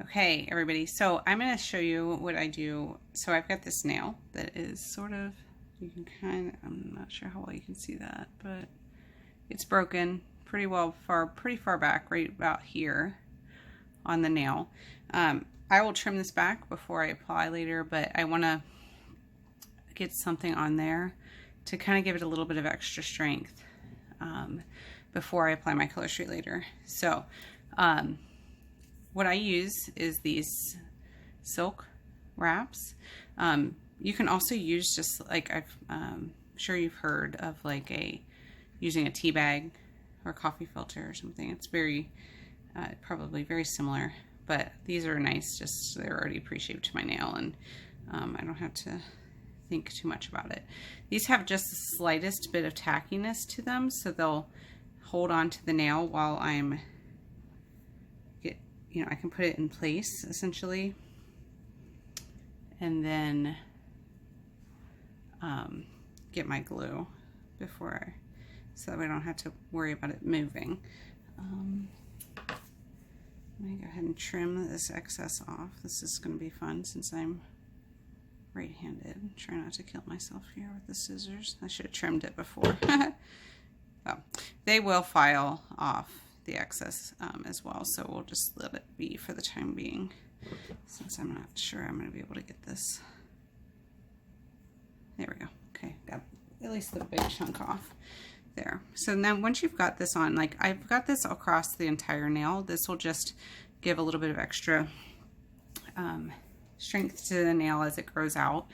Okay, everybody, so I'm going to show you what I do. So I've got this nail that is sort of, you can I'm not sure how well you can see that, but it's broken pretty far back, right about here on the nail. I will trim this back before I apply later, but I want to get something on there to kind of give it a little bit of extra strength before I apply my Color Street later. So what I use is these silk wraps. You can also use just like I'm sure you've heard of like using a tea bag or a coffee filter or something. It's very probably very similar, but these are nice. Just they're already pre-shaped to my nail, and I don't have to think too much about it. These have just the slightest bit of tackiness to them, so they'll hold on to the nail while I'm I can put it in place essentially, and then get my glue so that we don't have to worry about it moving. Let me go ahead and trim this excess off. This is going to be fun since I'm right-handed. Try not to kill myself here with the scissors. I should have trimmed it before. Oh, they will file off the excess as well, so we'll just let it be for the time being, since I'm not sure I'm going to be able to get this. There we go. Okay, got at least the big chunk off there. So now once you've got this on, like I've got this across the entire nail, this will just give a little bit of extra strength to the nail as it grows out.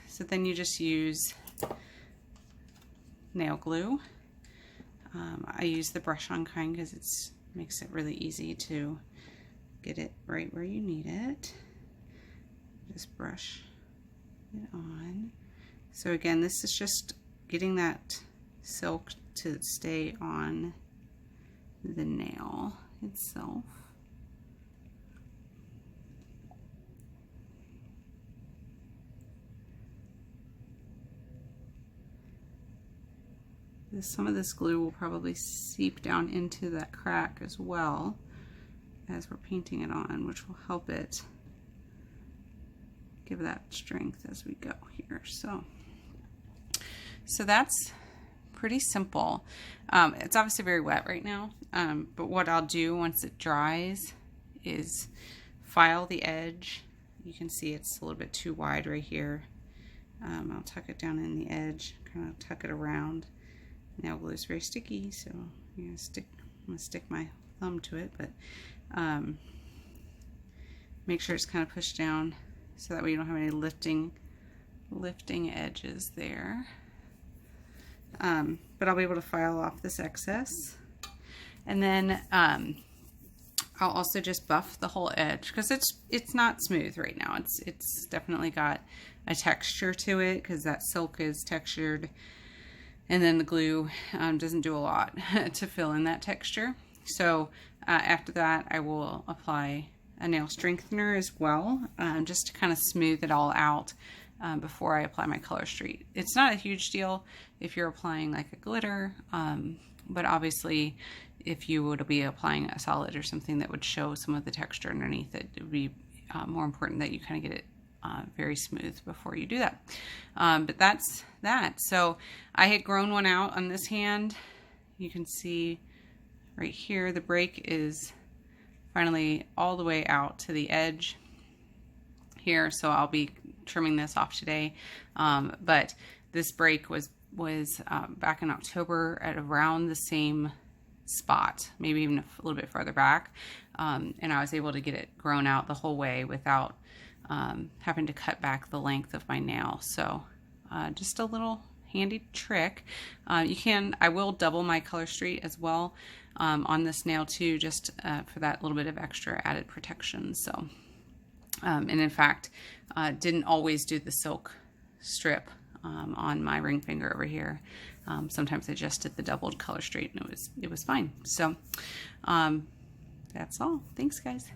So then you just use nail glue. I use the brush-on kind because it makes it really easy to get it right where you need it. Just brush it on. So again, this is just getting that silk to stay on the nail itself. Some of this glue will probably seep down into that crack as well as we're painting it on, which will help it give that strength as we go here. So that's pretty simple. It's obviously very wet right now, but what I'll do once it dries is file the edge. You can see it's a little bit too wide right here. I'll tuck it down in the edge, kind of tuck it around. Nail glue is very sticky, so I'm gonna stick my thumb to it, but make sure it's kind of pushed down so that way you don't have any lifting edges there. But I'll be able to file off this excess, and then I'll also just buff the whole edge because it's not smooth right now. It's definitely got a texture to it because that silk is textured. And then the glue doesn't do a lot to fill in that texture. So after that, I will apply a nail strengthener as well, just to kind of smooth it all out before I apply my Color Street. It's not a huge deal if you're applying like a glitter, but obviously if you would be applying a solid or something that would show some of the texture underneath it, it would be more important that you kind of get it very smooth before you do that. But that's that. So I had grown one out on this hand. You can see right here the break is finally all the way out to the edge here, so I'll be trimming this off today. But this break was back in October at around the same spot, maybe even a little bit farther back, and I was able to get it grown out the whole way without having to cut back the length of my nail. So just a little handy trick. I will double my Color Street as well on this nail too, just for that little bit of extra added protection. So and in fact didn't always do the silk strip on my ring finger over here. Sometimes I just did the doubled Color Street and it was fine. So that's all. Thanks, guys.